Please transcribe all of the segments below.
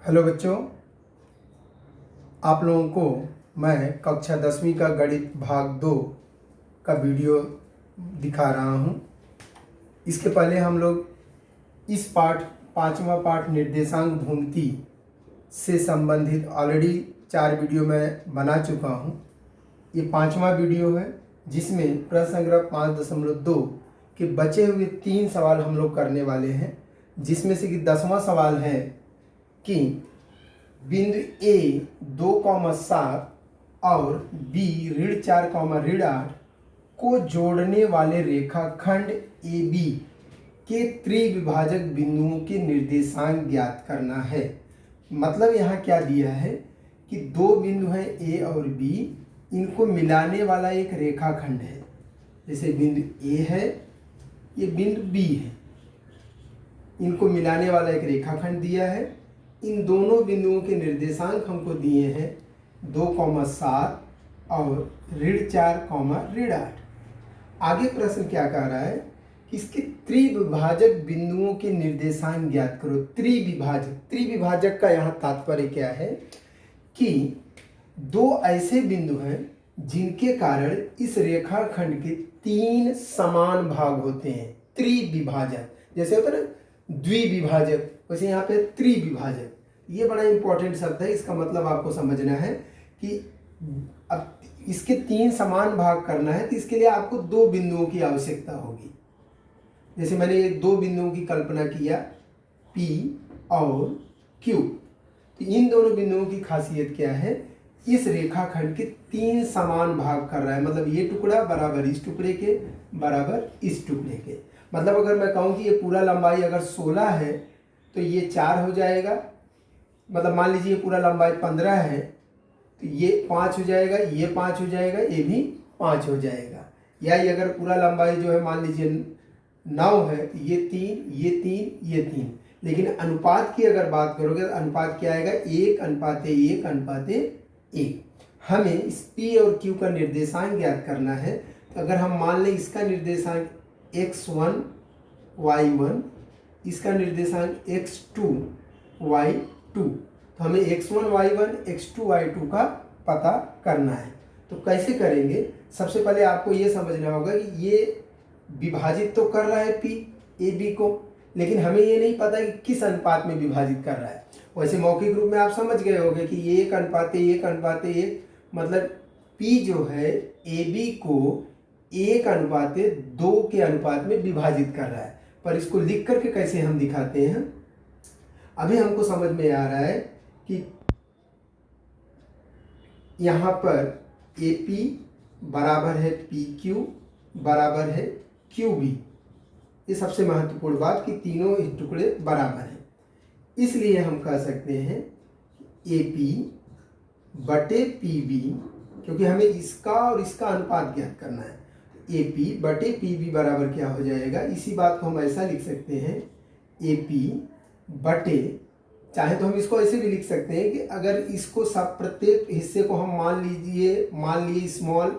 Hello बच्चों, आप लोगों को मैं कक्षा 10वीं का गणित भाग 2 का वीडियो दिखा रहा हूं। इसके पहले हम लोग इस पाँचवा पाठ निर्देशांक भूमिति से संबंधित ऑलरेडी 4 वीडियो मैं बना चुका हूं। ये 5वां वीडियो है जिसमें प्रश्न संग्रह 5.2 के बचे हुए 3 सवाल हम लोग करने वाले हैं, जिसमें से कि 10वां सवाल है कि बिंदु ए 2,7 और बी ऋण 4,8 को जोड़ने वाले रेखाखंड ए बी के त्रिविभाजक बिंदुओं के निर्देशांक ज्ञात करना है। मतलब यहाँ क्या दिया है कि 2 बिंदु हैं ए और बी, इनको मिलाने वाला एक रेखाखंड है। जैसे बिंदु ए है, ये बिंदु बी है, इनको मिलाने वाला एक रेखाखंड दिया है। इन दोनों बिंदुओं के निर्देशांक हमको दिए हैं 2,7 और ऋण 4,8। आगे प्रश्न क्या कह रहा है कि इसके त्रिविभाजक बिंदुओं के निर्देशांक ज्ञात करो। त्रिविभाजक का यहाँ तात्पर्य क्या है कि 2 ऐसे बिंदु हैं जिनके कारण इस रेखाखंड के 3 समान भाग होते हैं। त्रिविभाजक जैसे होता है ना द्विविभाजक, वैसे यहाँ पे त्रिविभाजक। ये बड़ा इंपॉर्टेंट शब्द है, इसका मतलब आपको समझना है कि अब इसके 3 समान भाग करना है तो इसके लिए आपको 2 बिंदुओं की आवश्यकता होगी। जैसे मैंने ये 2 बिंदुओं की कल्पना किया, P और Q। तो इन दोनों बिंदुओं की खासियत क्या है, इस रेखाखंड के 3 समान भाग कर रहा है। मतलब ये टुकड़ा बराबर इस टुकड़े के बराबर इस टुकड़े के। मतलब अगर मैं कहूँ कि ये पूरा लंबाई अगर 16 है तो ये 4 हो जाएगा। मतलब मान लीजिए ये पूरा लंबाई 15 है तो ये 5 हो जाएगा, ये 5 हो जाएगा, ये भी 5 हो जाएगा। या ये अगर पूरा लंबाई जो है मान लीजिए 9 है तो ये 3, ये 3, ये 3। लेकिन अनुपात की अगर बात करोगे तो अनुपात क्या आएगा, 1:1:1। हमें इस P और Q का निर्देशांक ज्ञात करना है। तो अगर हम मान लें इसका निर्देशांक x1 y1, इसका निर्देशांक x2 y2, तो हमें x1 y1 x2 y2 का पता करना है। तो कैसे करेंगे, सबसे पहले आपको ये समझना होगा कि ये विभाजित तो कर रहा है P ए बी को, लेकिन हमें ये नहीं पता कि किस अनुपात में विभाजित कर रहा है। वैसे मौखिक रूप में आप समझ गए होंगे कि 1:1:1, मतलब P जो है ए बी को 1:2 के अनुपात में विभाजित कर रहा है। पर इसको लिख करके कैसे हम दिखाते हैं, अभी हमको समझ में आ रहा है कि यहाँ पर AP बराबर है PQ बराबर है QB। ये सबसे महत्वपूर्ण बात कि तीनों टुकड़े बराबर हैं। इसलिए हम कह सकते हैं AP बटे PB, क्योंकि हमें इसका और इसका अनुपात ज्ञात करना है। AP बटे PB बराबर क्या हो जाएगा, इसी बात को हम ऐसा लिख सकते हैं AP बटे, चाहे तो हम इसको ऐसे भी लिख सकते हैं कि अगर इसको सब प्रत्येक हिस्से को हम मान लिए स्मॉल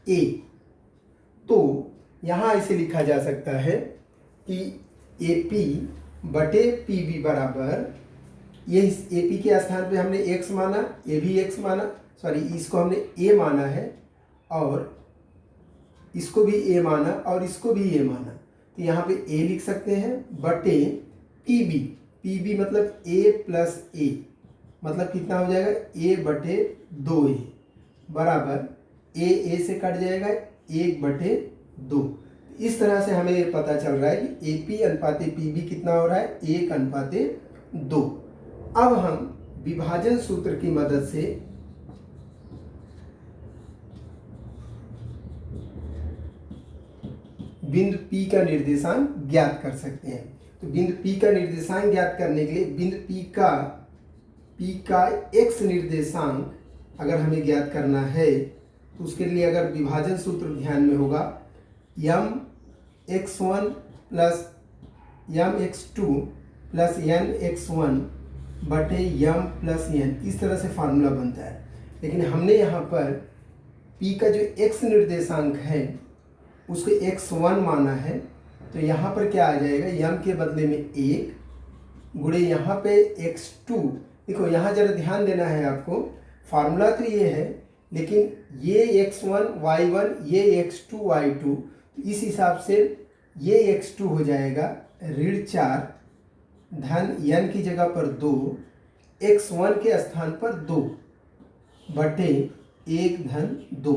a, तो यहाँ ऐसे लिखा जा सकता है कि AP बटे PB बराबर, ये AP के स्थान पे हमने x माना, ये भी x माना, सॉरी इसको हमने a माना है और इसको भी a माना और इसको भी a माना। तो यहाँ पे a लिख सकते हैं बटे PB मतलब a प्लस a, मतलब कितना हो जाएगा a बटे 2a बराबर a से कट जाएगा 1/2। इस तरह से हमें ये पता चल रहा है कि AP अनुपाते PB कितना हो रहा है, 1:2। अब हम विभाजन सूत्र की मदद से बिंदु P का निर्देशांक ज्ञात कर सकते हैं। तो बिंदु P का निर्देशांक ज्ञात करने के लिए बिंदु P का x निर्देशांक अगर हमें ज्ञात करना है तो उसके लिए अगर विभाजन सूत्र ध्यान में होगा, mx1 plus mx2 plus nx1 बटे m प्लस n, इस तरह से फार्मूला बनता है। लेकिन हमने यहाँ पर P का जो x निर्देशांक है उसको x1 माना है, तो यहाँ पर क्या आ जाएगा, m के बदले में 1 गुणे यहाँ पे x2। देखो यहाँ जरा ध्यान देना है आपको, फार्मूला तो ये है लेकिन ये x1 y1 ये x2 y2, इस हिसाब से ये x2 हो जाएगा ऋण 4 धन n की जगह पर 2, x1 के स्थान पर 2 बटे 1 धन 2।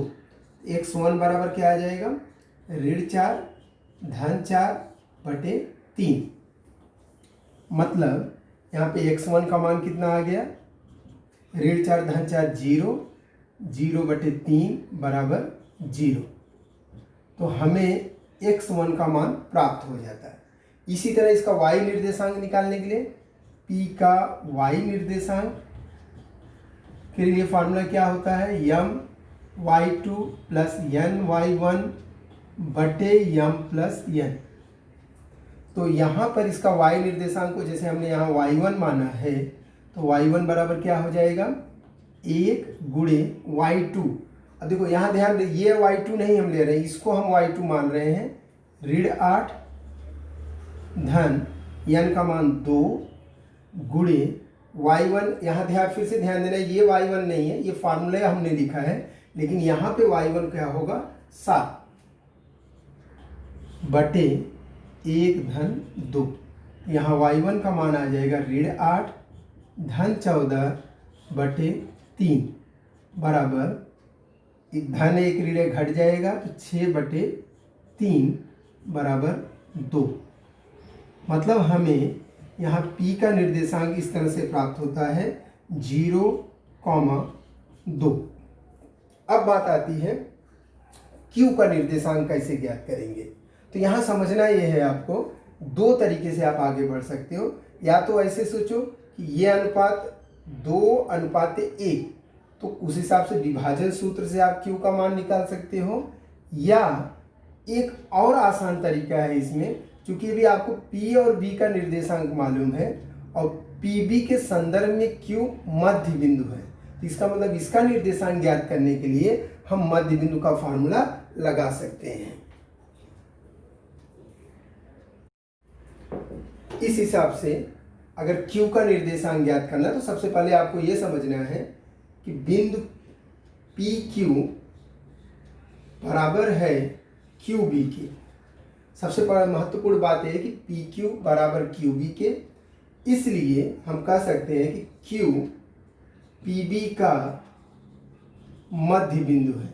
x1 बराबर क्या आ जाएगा, ऋण 4 धन 4 बटे 3। मतलब यहाँ पे x1 का मान कितना आ गया, ऋण 4 धन 4 0, 0 बटे 3 बराबर 0। तो हमें x1 का मान प्राप्त हो जाता है। इसी तरह इसका y निर्देशांक निकालने के लिए p का y निर्देशांक के लिए फार्मूला क्या होता है, m y2 plus n y1 बटे m प्लस n। तो यहाँ पर इसका y निर्देशांक को जैसे हमने यहाँ y1 माना है तो y1 बराबर क्या हो जाएगा, 1 गुणे y2। अब देखो यहाँ ध्यान दे, ये y2 नहीं हम ले रहे हैं, इसको हम y2 मान रहे हैं, ऋण 8 धन n का मान 2 गुणे y1। यहाँ ध्यान फिर से ध्यान देना, ये y1 नहीं है, ये फार्मूला हमने लिखा है, लेकिन यहाँ पे y1 क्या होगा 7 बटे 1 धन 2। यहाँ y1 का मान आ जाएगा ऋण 8 धन 14 बटे 3 बराबर, धन 1 ऋण घट जाएगा तो 6 बटे 3 बराबर 2। मतलब हमें यहाँ p का निर्देशांक इस तरह से प्राप्त होता है 0,2। अब बात आती है q का निर्देशांक कैसे ज्ञात करेंगे। तो यहाँ समझना ये है आपको, दो तरीके से आप आगे बढ़ सकते हो। या तो ऐसे सोचो कि ये अनुपात 2:1, तो उस हिसाब से विभाजन सूत्र से आप q का मान निकाल सकते हो। या एक और आसान तरीका है इसमें, क्योंकि अभी आपको p और b का निर्देशांक मालूम है और pb के संदर्भ में q मध्य बिंदु है, तो इसका मतलब इसका निर्देशांक ज्ञात करने के लिए हम मध्य बिंदु का फॉर्मूला लगा सकते हैं। इस हिसाब से अगर q का निर्देशांक ज्ञात करना है तो सबसे पहले आपको यह समझना है कि बिंदु PQ बराबर है QB के। सबसे बड़ा महत्वपूर्ण बात है कि PQ बराबर QB के, इसलिए हम कह सकते हैं कि Q PB का मध्य बिंदु है।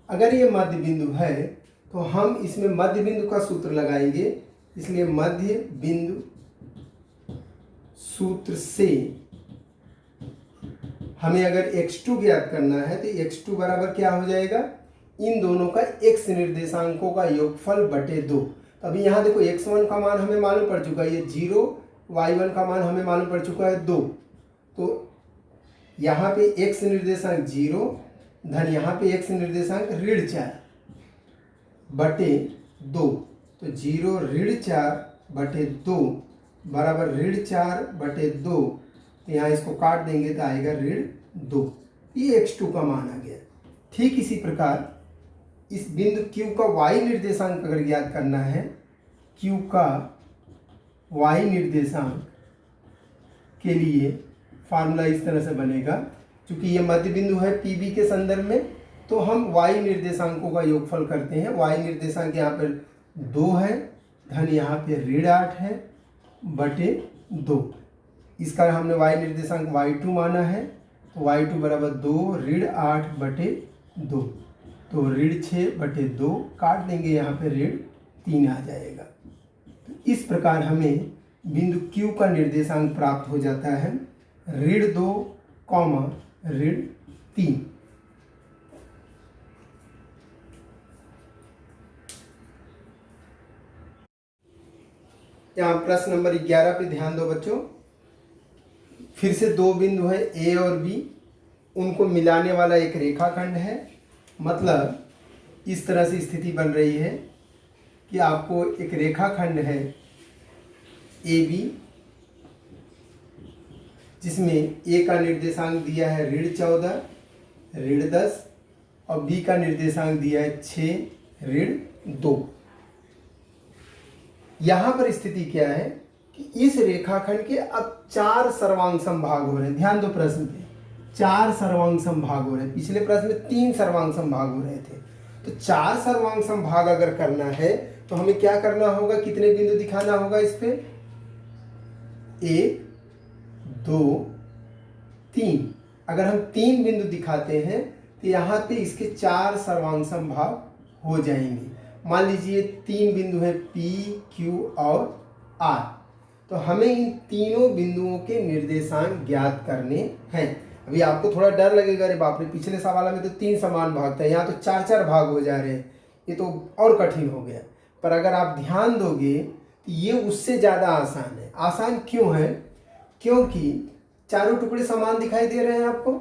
अगर ये मध्य बिंदु है तो हम इसमें मध्य बिंदु का सूत्र लगाएंगे, इसलिए मध्य बिंदु सूत्र से हमें अगर x2 ज्ञात करना है तो x2 बराबर क्या हो जाएगा, इन दोनों का x निर्देशांकों का योगफल बटे 2। अभी यहाँ देखो x1 का मान हमें मालूम पड़ चुका है ये 0, y1 का मान हमें मालूम पड़ चुका है 2, तो यहाँ पे x निर्देशांक 0 धन यहाँ पे x निर्देशांक ऋण 4 बटे 2, तो 0 ऋण 4 बटे 2 बराबर ऋण 4 बटे 2, तो यहाँ इसको काट देंगे तो आएगा ऋण 2। ये x2 का मान आ गया। ठीक इसी प्रकार इस बिंदु Q का y निर्देशांक अगर ज्ञात करना है, Q का y निर्देशांक के लिए फार्मूला इस तरह से बनेगा, क्योंकि ये मध्य बिंदु है PB के संदर्भ में, तो हम y निर्देशांकों का योगफल करते हैं। y निर्देशांक यहाँ पर 2 है धन यहाँ पे ऋण 8 है बटे 2। इसका हमने y निर्देशांक y2 माना है, तो y2 बराबर 2 ऋण 8 बटे 2, तो ऋण 6 बटे 2 काट देंगे, यहाँ पे ऋण 3 आ जाएगा। तो इस प्रकार हमें बिंदु Q का निर्देशांक प्राप्त हो जाता है ऋण 2, ऋण 3। यहाँ प्रश्न नंबर 11 पे ध्यान दो बच्चों। फिर से दो बिंदु है A और B, उनको मिलाने वाला एक रेखाखंड है। मतलब इस तरह से स्थिति बन रही है कि आपको एक रेखाखंड है AB, जिसमें A का निर्देशांक दिया है ऋण 14, ऋण 10 और B का निर्देशांक दिया है 6, ऋण 2। यहाँ पर स्थिति क्या है कि इस रेखाखंड के अब 4 सर्वांग समभाग हो रहे हैं। ध्यान दो प्रश्न पे, 4 सर्वांग समभाग हो रहे हैं। पिछले प्रश्न में 3 सर्वांग समभाग हो रहे थे। तो 4 सर्वांग समभाग अगर करना है तो हमें क्या करना होगा, कितने बिंदु दिखाना होगा इस पे, 1 2 3। अगर हम 3 बिंदु दिखाते हैं तो यहाँ पे इसके 4 सर्वांग समभाग हो जाएंगे। मान लीजिए 3 बिंदु है P, Q और R। तो हमें इन तीनों बिंदुओं के निर्देशांक ज्ञात करने हैं। अभी आपको थोड़ा डर लगेगा, अरे बाप रे, पिछले सवाल में तो 3 समान भाग था, यहाँ तो 4-4 भाग हो जा रहे हैं, ये तो और कठिन हो गया। पर अगर आप ध्यान दोगे तो ये उससे ज़्यादा आसान है। आसान क्यों है? क्योंकि चारों टुकड़े समान दिखाई दे रहे हैं आपको।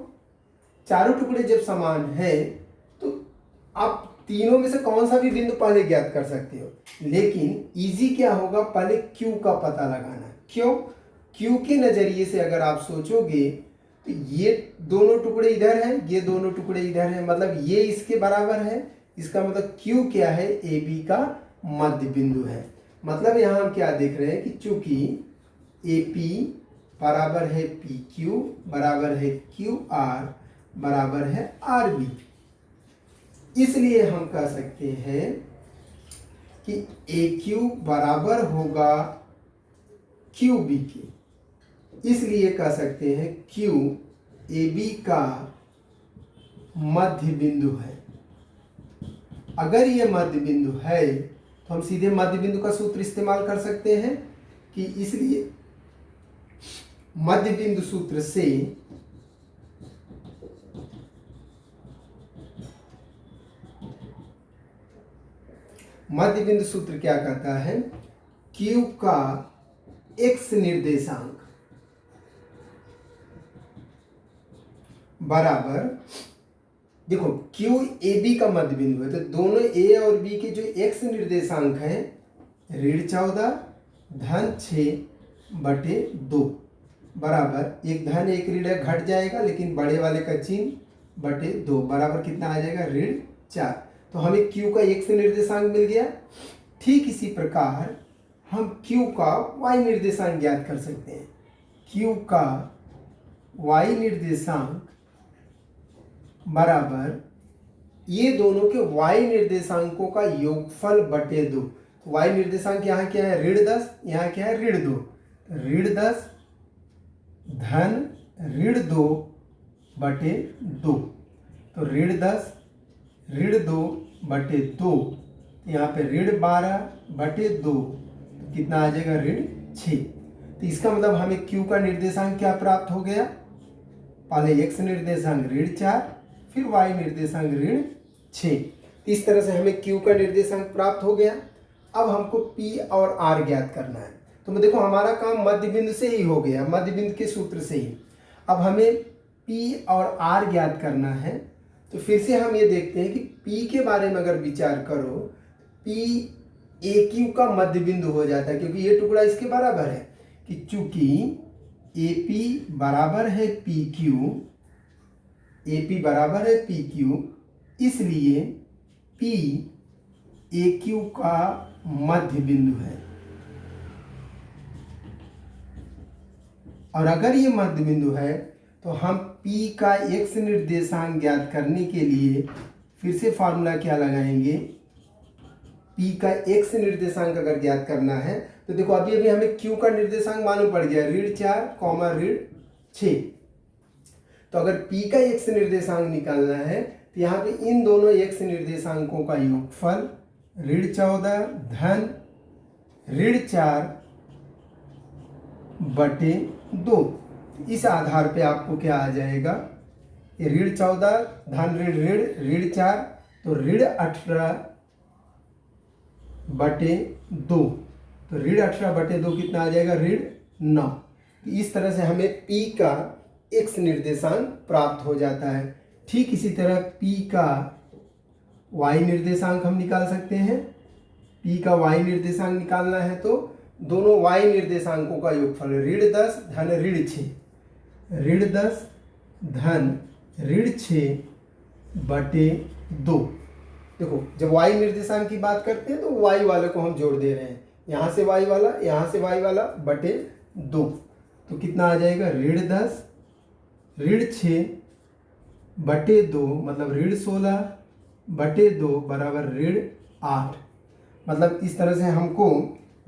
चारों टुकड़े जब समान है तो आप तीनों में से कौन सा भी बिंदु पहले ज्ञात कर सकते हो। लेकिन इजी क्या होगा, पहले Q का पता लगाना। क्यों? Q के नज़रिए से अगर आप सोचोगे तो ये दोनों टुकड़े इधर हैं, ये दोनों टुकड़े इधर हैं, मतलब ये इसके बराबर है। इसका मतलब Q क्या है, AB का मध्य बिंदु है। मतलब यहाँ हम क्या देख रहे हैं कि चूंकि AP बराबर है PQ बराबर है QR बराबर है RB, इसलिए हम कह सकते हैं कि AQ बराबर होगा QB के। इसलिए कह सकते हैं Q AB का मध्य बिंदु है। अगर ये मध्य बिंदु है तो हम सीधे मध्य बिंदु का सूत्र इस्तेमाल कर सकते हैं कि इसलिए मध्य बिंदु सूत्र से मध्य बिंदु सूत्र क्या कहता है, Q का x निर्देशांक बराबर, देखो Q AB का मध्य बिंदु है तो दोनों A और B के जो x निर्देशांक हैं -14 धन 6/2 बराबर, एक धन एक ऋण घट जाएगा लेकिन बड़े वाले का चिन्ह बटे 2 बराबर कितना आ जाएगा, ऋण 4। तो हमें Q का x निर्देशांक मिल गया। ठीक इसी प्रकार हम Q का y निर्देशांक ज्ञात कर सकते हैं। Q का y निर्देशांक बराबर ये दोनों के y निर्देशांकों का योगफल बटे 2। तो y निर्देशांक यहाँ क्या है, -10, यहाँ क्या है, -2। -10 धन -2 बटे 2, तो -10 -2 बटे 2, यहाँ पे -12 बटे 2, तो कितना आ जाएगा, ऋण 6। तो इसका मतलब हमें Q का निर्देशांक क्या प्राप्त हो गया, पहले x निर्देशांक ऋण 4, फिर y निर्देशांक ऋण 6। इस तरह से हमें Q का निर्देशांक प्राप्त हो गया। अब हमको P और R ज्ञात करना है। तो मैं देखो हमारा काम मध्य बिंदु से ही हो गया, मध्य बिंदु के सूत्र से ही। अब हमें P और R ज्ञात करना है। तो फिर से हम ये देखते हैं कि P के बारे में अगर विचार करो, P AQ का मध्य बिंदु हो जाता है क्योंकि ये टुकड़ा इसके बराबर है कि चूंकि AP बराबर है PQ, AP बराबर है PQ, इसलिए P AQ का मध्य बिंदु है। और अगर ये मध्य बिंदु है तो हम P का x निर्देशांक ज्ञात करने के लिए फिर से फार्मूला क्या लगाएंगे, P का x निर्देशांक अगर ज्ञात करना है तो देखो अभी अभी हमें Q का निर्देशांक मालूम पड़ गया, ऋण 4, ऋण 6। तो अगर P का x निर्देशांक निकालना है तो यहाँ पे इन दोनों x निर्देशांकों का योगफल ऋण 14 धन ऋण 4 बटे 2। इस आधार पे आपको क्या आ जाएगा, ये ऋण 14 धन ऋण 4, तो ऋण 18 बटे 2, तो ऋण 18 बटे 2 कितना आ जाएगा, ऋण 9। तो इस तरह से हमें P का x निर्देशांक प्राप्त हो जाता है। ठीक इसी तरह P का y निर्देशांक हम निकाल सकते हैं। P का y निर्देशांक निकालना है तो दोनों y निर्देशांकों का योगफल ऋण 10 धन ऋण 6, ऋण 10 धन ऋण 6 बटे 2। देखो जब y निर्देशांक की बात करते हैं तो y वाले को हम जोड़ दे रहे हैं, यहाँ से y वाला, यहाँ से y वाला बटे 2, तो कितना आ जाएगा -10 -6 बटे 2 मतलब -16 बटे 2 बराबर -8। मतलब इस तरह से हमको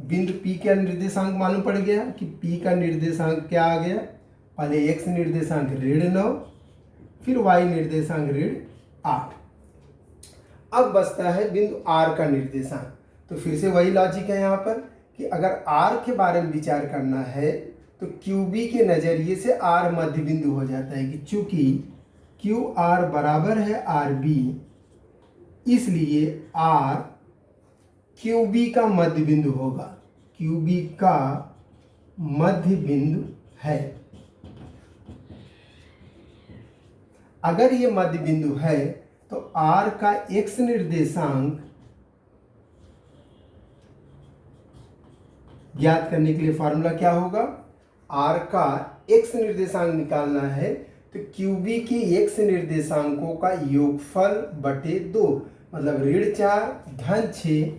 बिंदु P का निर्देशांक मालूम पड़ गया कि P का निर्देशांक क्या आ गया, पहले x निर्देशांक -9 फिर y निर्देशांक -8। अब बचता है बिंदु R का निर्देशांक। तो फिर से वही लॉजिक है यहाँ पर कि अगर R के बारे में विचार करना है तो QB के नज़रिए से R मध्य बिंदु हो जाता है कि चूंकि QR बराबर है RB, इसलिए R QB का मध्य बिंदु होगा, QB का मध्य बिंदु है। अगर ये मध्य बिंदु है तो R का x निर्देशांक ज्ञात करने के लिए फॉर्मूला क्या होगा, R का x निर्देशांक निकालना है तो QB के x निर्देशांकों का योगफल बटे 2 मतलब -4 -6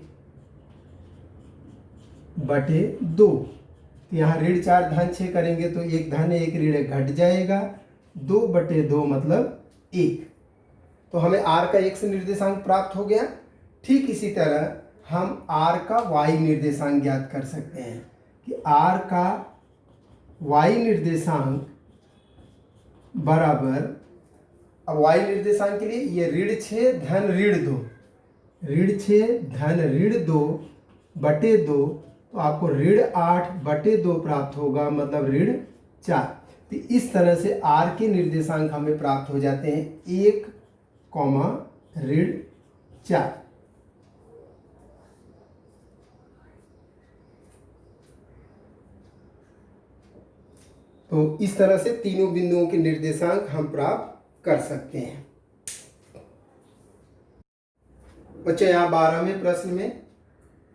बटे 2। तो यहाँ -4 -6 करेंगे तो एक धन एक ऋण घट जाएगा, 2 बटे 2 मतलब 1। तो हमें R का x निर्देशांक प्राप्त हो गया। ठीक इसी तरह हम R का y निर्देशांक ज्ञात कर सकते हैं कि R का y निर्देशांक बराबर, अब y निर्देशांक के लिए ये -6 धन ऋण 2 धन ऋण 2 बटे 2, तो आपको -8 बटे 2 प्राप्त होगा मतलब -4। तो इस तरह से R के निर्देशांक हमें प्राप्त हो जाते हैं 1, -4। तो इस तरह से तीनों बिंदुओं के निर्देशांक हम प्राप्त कर सकते हैं। बच्चों यहाँ 12वें प्रश्न में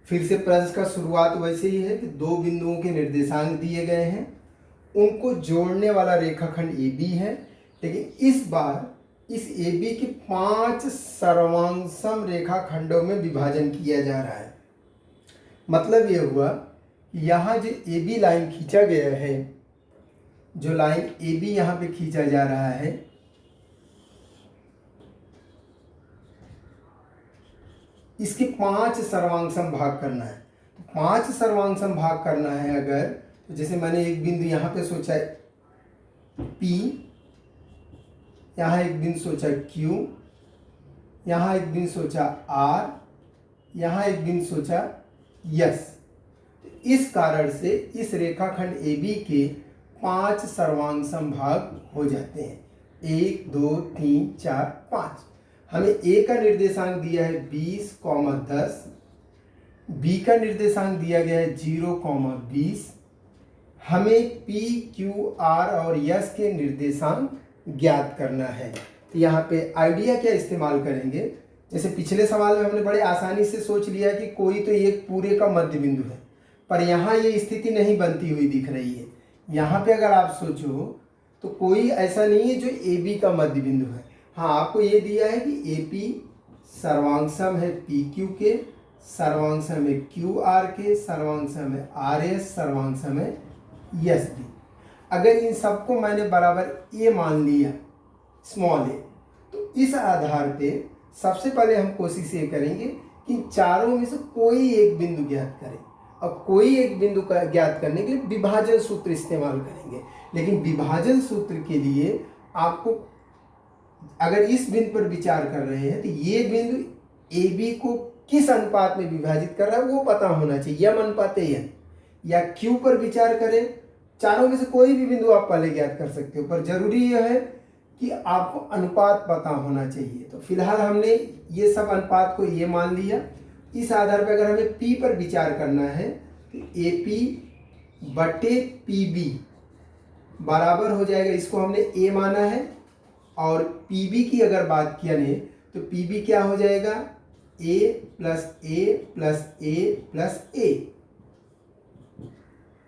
फिर से प्रश्न का शुरुआत वैसे ही है कि दो बिंदुओं के निर्देशांक दिए गए हैं, उनको जोड़ने वाला रेखाखंड AB है, लेकिन इस बार इस AB के 5 सर्वांगसम रेखाखंडों में विभाजन किया जा रहा है। मतलब ये हुआ कि यहाँ जो AB लाइन खींचा गया है, जो लाइन AB यहाँ पे खींचा जा रहा है, इसके 5 सर्वांगसम भाग करना है। तो 5 सर्वांगसम भाग करना है अगर, तो जैसे मैंने एक बिंदु यहाँ पे सोचा है P, यहाँ एक बिंदु सोचा Q, यहाँ एक बिंदु सोचा R, यहाँ एक बिंदु सोचा S। इस कारण से इस रेखाखंड AB के 5 सर्वांगसम भाग हो जाते हैं, 1 2 3 4 5। हमें A का निर्देशांक दिया है 20, 10, B का निर्देशांक दिया गया है 0, 20। हमें P, Q, R और S के निर्देशांक ज्ञात करना है। तो यहाँ पे आइडिया क्या इस्तेमाल करेंगे, जैसे पिछले सवाल में हमने बड़े आसानी से सोच लिया कि कोई तो एक पूरे का मध्य बिंदु है, पर यहाँ ये स्थिति नहीं बनती हुई दिख रही है। यहाँ पे अगर आप सोचो तो कोई ऐसा नहीं है जो AB का मध्य बिंदु है। हाँ, आपको ये दिया है कि AP सर्वांगसम है PQ के, सर्वांगसम है QR के, सर्वांगसम है RS, सर्वांगसम है SD। अगर इन सबको मैंने बराबर A मान लिया, स्मॉल a, तो इस आधार पे सबसे पहले हम कोशिश ये करेंगे कि इन चारों में से कोई एक बिंदु ज्ञात करें। अब कोई एक बिंदु का ज्ञात करने के लिए विभाजन सूत्र इस्तेमाल करेंगे, लेकिन विभाजन सूत्र के लिए आपको अगर इस बिंदु पर विचार कर रहे हैं तो ये बिंदु AB को किस अनुपात में विभाजित कर रहा है वो पता होना चाहिए, यम अनुपात n, या Q पर विचार करें, चारों में से कोई भी बिंदु आप पहले ज्ञात कर सकते हो, पर जरूरी यह है कि आपको अनुपात पता होना चाहिए। तो फिलहाल हमने ये सब अनुपात को ये मान लिया। इस आधार पर अगर हमें P पर विचार करना है तो AP बटे PB बराबर हो जाएगा, इसको हमने A माना है, और PB की अगर बात किया ने तो PB क्या हो जाएगा, A plus A plus A plus A,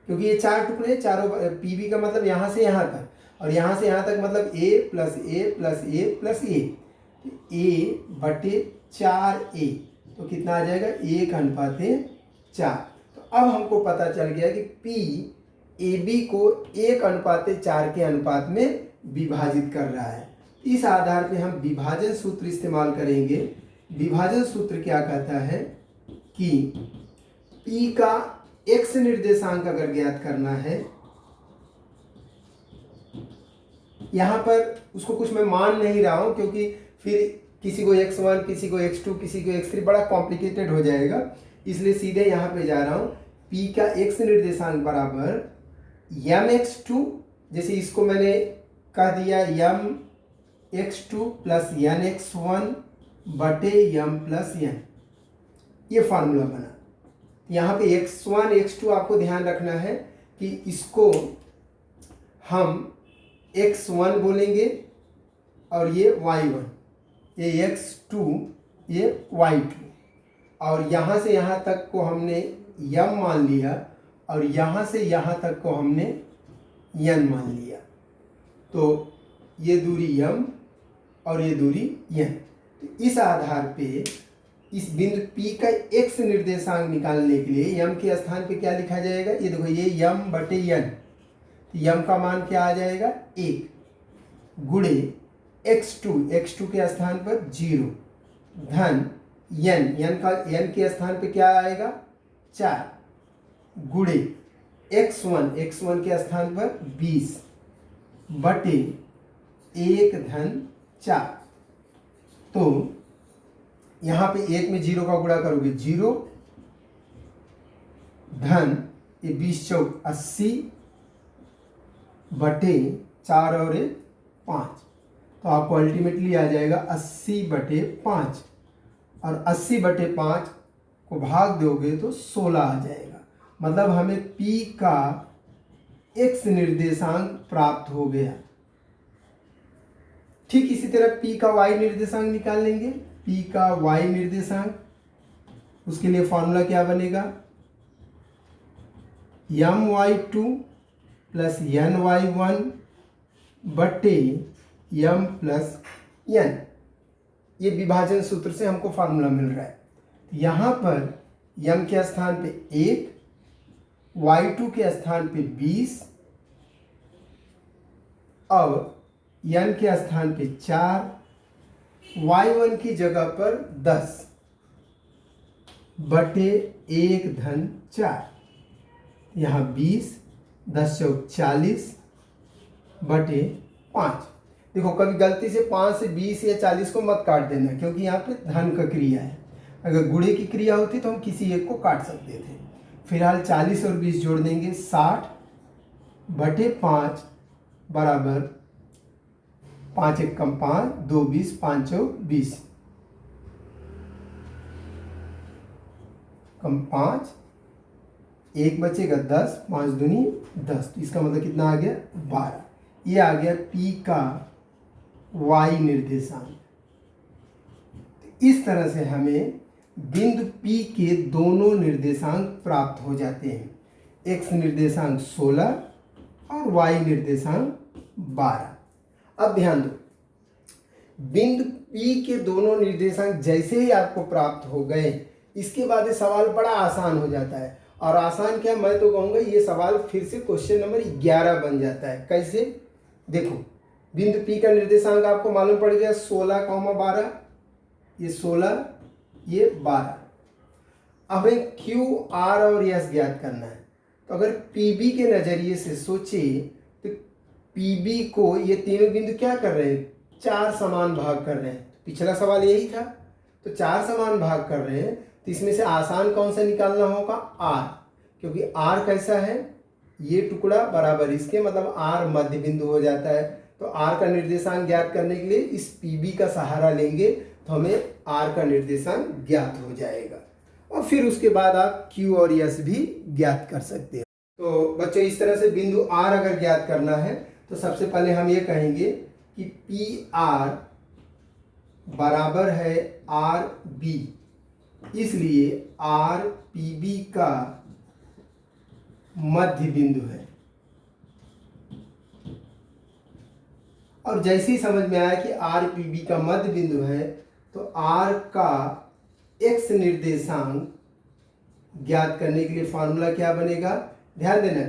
क्योंकि ये चार टुकड़े, चारों PB का मतलब यहाँ से यहाँ तक और यहाँ से यहाँ तक मतलब A plus A plus A plus A, A बटे 4A, तो कितना आ जाएगा 1:4। तो अब हमको पता चल गया कि P AB को 1:4 के अनुपात में विभाजित कर रहा है। इस आधार पे हम विभाजन सूत्र इस्तेमाल करेंगे। विभाजन सूत्र क्या कहता है कि P का x निर्देशांक अगर ज्ञात करना है, यहाँ पर उसको कुछ मैं मान नहीं रहा हूँ क्योंकि फिर किसी को x1, किसी को x2, किसी को x3 बड़ा कॉम्प्लिकेटेड हो जाएगा, इसलिए सीधे यहाँ पे जा रहा हूँ। P का x निर्देशांक बराबर mx2, जैसे इसको मैंने कह दिया mx2 प्लस nx1 बटे m प्लस n, ये फार्मूला बना। यहाँ पे x1 x2 आपको ध्यान रखना है कि इसको हम x1 बोलेंगे और ये y1, ये x2, ये y2, और यहाँ से यहाँ तक को हमने m मान लिया और यहाँ से यहाँ तक को हमने n मान लिया। तो ये दूरी m और ये दूरी n। तो इस आधार पे इस बिंदु P का x निर्देशांक निकालने के लिए m के स्थान पे क्या लिखा जाएगा, ये देखो ये m बटे n, m का मान क्या आ जाएगा 1 गुणे x2 के स्थान पर 0 धन n के स्थान पे क्या आएगा 4 गुणे x1 के स्थान पर 20 बटे 1 धन 4। तो यहाँ पे 1 में 0 का गुणा करोगे 0 धन ये 20 चौक 80 बटे 4 और 5, तो आपको अल्टीमेटली आ जाएगा 80 बटे 5, और 80 बटे 5 को भाग दोगे तो 16 आ जाएगा। मतलब हमें P का x निर्देशांक प्राप्त हो गया। ठीक इसी तरह P का y निर्देशांक निकाल लेंगे। P का y निर्देशांक, उसके लिए फॉर्मूला क्या बनेगा, my2 प्लस ny1 बटे m प्लस n। ये विभाजन सूत्र से हमको फार्मूला मिल रहा है। यहाँ पर m के स्थान पे 1, y2 के स्थान पे 20 और n के स्थान पे 4, y1 की जगह पर 10 बटे 1 धन 4, यहाँ 20, 10 चौक 40 बटे 5। देखो कभी गलती से 5 से 20 या 40 को मत काट देना, क्योंकि यहाँ पे धन का क्रिया है। अगर गुणे की क्रिया होती तो हम किसी एक को काट सकते थे। फिलहाल 40 और 20 जोड़ देंगे, 60 बटे 5 बराबर 5 एक कम 5, 2 20, 5 चौक 20 कम 5, 1 बचेगा 10, 5 दूनी 10, तो इसका मतलब कितना आ गया 12। ये आ गया P का y निर्देशांक। इस तरह से हमें बिंदु P के दोनों निर्देशांक प्राप्त हो जाते हैं, x निर्देशांक 16 और y निर्देशांक 12। अब ध्यान दो, बिंदु P के दोनों निर्देशांक जैसे ही आपको प्राप्त हो गए, इसके बाद ये सवाल बड़ा आसान हो जाता है। और आसान क्या, मैं तो कहूँगा ये सवाल फिर से क्वेश्चन नंबर 11 बन जाता है। कैसे, देखो बिंदु P का निर्देशांक आपको मालूम पड़ गया 16, 12, ये 16, ये 12। अब हमें Q, R और S ज्ञात करना है। तो अगर PB के नज़रिए से सोचे तो PB को ये तीनों बिंदु क्या कर रहे हैं, 4 समान भाग कर रहे हैं। पिछला सवाल यही था, तो 4 समान भाग कर रहे हैं, तो इसमें से आसान कौन सा निकालना होगा, R, क्योंकि R कैसा है, ये टुकड़ा बराबर इसके, मतलब R मध्य बिंदु हो जाता है। तो R का निर्देशांक ज्ञात करने के लिए इस PB का सहारा लेंगे तो हमें R का निर्देशांक ज्ञात हो जाएगा, और फिर उसके बाद आप Q और S भी ज्ञात कर सकते हैं। तो बच्चों इस तरह से बिंदु R अगर ज्ञात करना है तो सबसे पहले हम ये कहेंगे कि PR बराबर है RB, इसलिए R PB का मध्य बिंदु है। और जैसे ही समझ में आया कि R PB का मध्य बिंदु है, तो R का x निर्देशांक ज्ञात करने के लिए फार्मूला क्या बनेगा, ध्यान देना,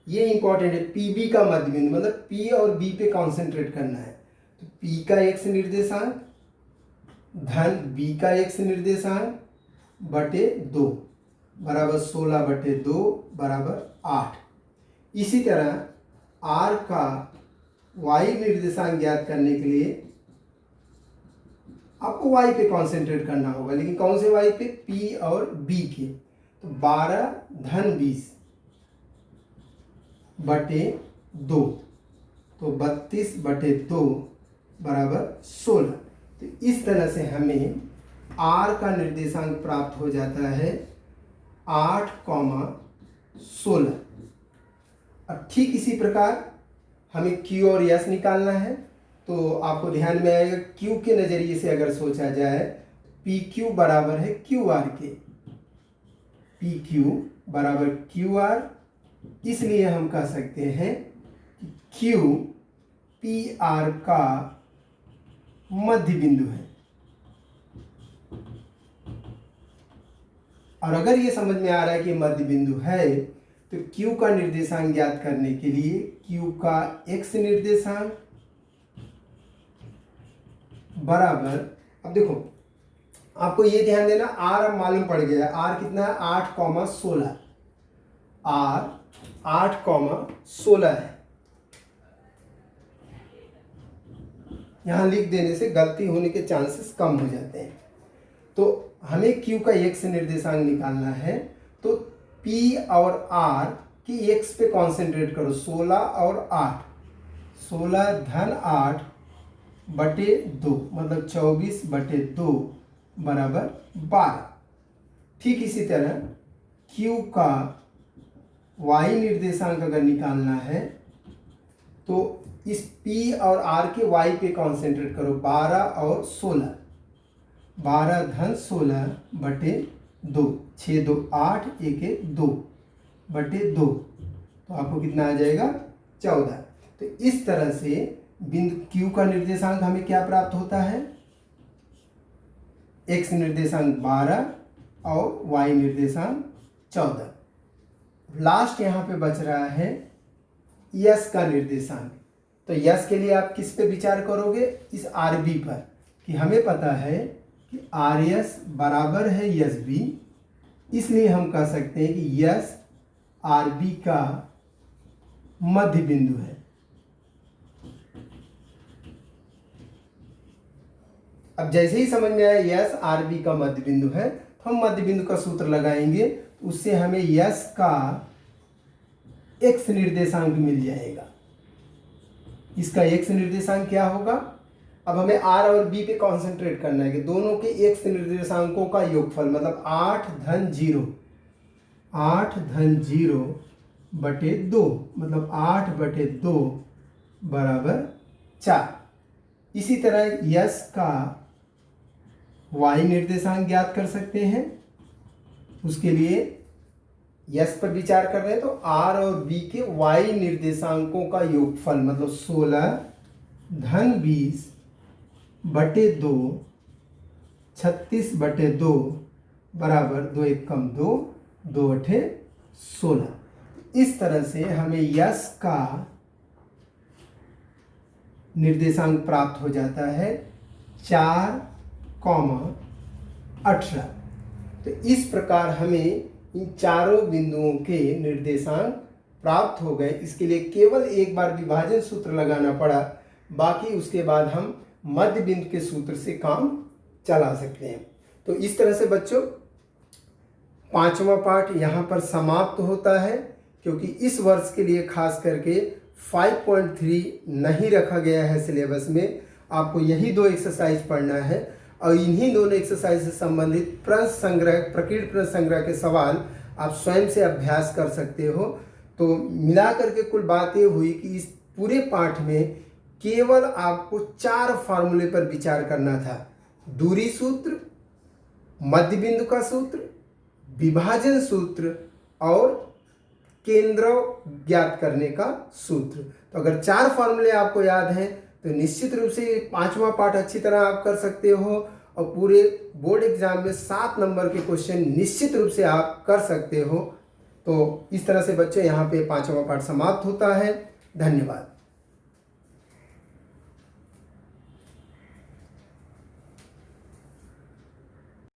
ये इंपॉर्टेंट है। पी बी का मध्य बिंदु मतलब पी और बी पे कॉन्सेंट्रेट करना है। तो पी का एक्स निर्देशांक धन बी का एक्स निर्देशांक बटे 2 बराबर 16/2 बराबर 8। इसी तरह आर का वाई निर्देशांक ज्ञात करने के लिए आपको वाई पे कॉन्सेंट्रेट करना होगा, लेकिन कौन से वाई पे, पी और बी के। तो 12 धन 20 बटे 2 तो 32/2 बराबर 16। तो इस तरह से हमें आर का निर्देशांक प्राप्त हो जाता है 8,16। अब ठीक इसी प्रकार हमें क्यू और यस निकालना है। तो आपको ध्यान में आएगा क्यू के नज़रिए से अगर सोचा जाए, पी क्यू बराबर है क्यू आर के, पी क्यू बराबर क्यू आर, इसलिए हम कह सकते हैं कि क्यू पी आर का मध्य बिंदु है। और अगर ये समझ में आ रहा है कि मध्य बिंदु है, तो Q का निर्देशांक ज्ञात करने के लिए Q का x निर्देशांक बराबर, अब देखो आपको ये ध्यान देना, R अब मालूम पड़ गया है। R कितना है, 8,16, R 8,16 है। यहाँ लिख देने से गलती होने के चांसेस कम हो जाते हैं। तो हमें Q का x निर्देशांक निकालना है। तो P और R की x पे कॉन्सेंट्रेट करो, 16 और 8, 16 धन 8 बटे 2 मतलब 24/2 बराबर 12। ठीक इसी तरह Q का y निर्देशांक अगर निकालना है तो इस P और R के y पे कॉन्सेंट्रेट करो, 12 और 16, 12 धन 16 बटे 2, 6 2 8, 1 1 2 बटे 2, तो आपको कितना आ जाएगा, 14। तो इस तरह से बिंदु Q का निर्देशांक हमें क्या प्राप्त होता है, x निर्देशांक 12 और y निर्देशांक 14। लास्ट यहाँ पे बच रहा है यस का निर्देशांक। तो यस के लिए आप किस पे विचार करोगे, इस आर बी पर, कि हमें पता है कि आर एस बराबर है यस बी, इसलिए हम कह सकते हैं कि यस आर बी का मध्य बिंदु है। अब जैसे ही समझ में आया यस आर बी का मध्य बिंदु है, तो हम मध्य बिंदु का सूत्र लगाएंगे, उससे हमें यस का एक्स निर्देशांक मिल जाएगा। इसका एक्स निर्देशांक क्या होगा, अब हमें आर और बी पे कॉन्सेंट्रेट करना है कि दोनों के एक्स निर्देशांकों का योगफल, मतलब 8 धन 0, 8 धन 0 बटे 2 मतलब 8/2 बराबर 4। इसी तरह यस का y निर्देशांक ज्ञात कर सकते हैं। उसके लिए यस पर विचार कर रहे हैं तो r और b के y निर्देशांकों का योगफल, मतलब 16 धन 20 बटे 2, 36/2 बराबर 2 1 कम 2, 2 8 16। इस तरह से हमें यस का निर्देशांक प्राप्त हो जाता है 4,18। तो इस प्रकार हमें इन चारों बिंदुओं के निर्देशांक प्राप्त हो गए। इसके लिए केवल एक बार विभाजन सूत्र लगाना पड़ा, बाकी उसके बाद हम मध्य बिंदु के सूत्र से काम चला सकते हैं। तो इस तरह से बच्चों 5वां पार्ट यहाँ पर समाप्त होता है, क्योंकि इस वर्ष के लिए खास करके 5.3 नहीं रखा गया है सिलेबस में। आपको यही 2 एक्सरसाइज पढ़ना है और इन्हीं दोनों एक्सरसाइज से संबंधित प्रश्न संग्रह, प्रकृत प्रश्न संग्रह के सवाल आप स्वयं से अभ्यास कर सकते हो। तो मिला करके कुल बात ये हुई कि इस पूरे पाठ में केवल आपको 4 फार्मूले पर विचार करना था: दूरी सूत्र, मध्य बिंदु का सूत्र, विभाजन सूत्र और केंद्र ज्ञात करने का सूत्र। तो अगर 4 फार्मूले आपको याद हैं तो निश्चित रूप से 5वां पाठ अच्छी तरह आप कर सकते हो और पूरे बोर्ड एग्जाम में 7 नंबर के क्वेश्चन निश्चित रूप से आप कर सकते हो। तो इस तरह से बच्चे यहाँ पे 5वां पाठ समाप्त होता है। धन्यवाद।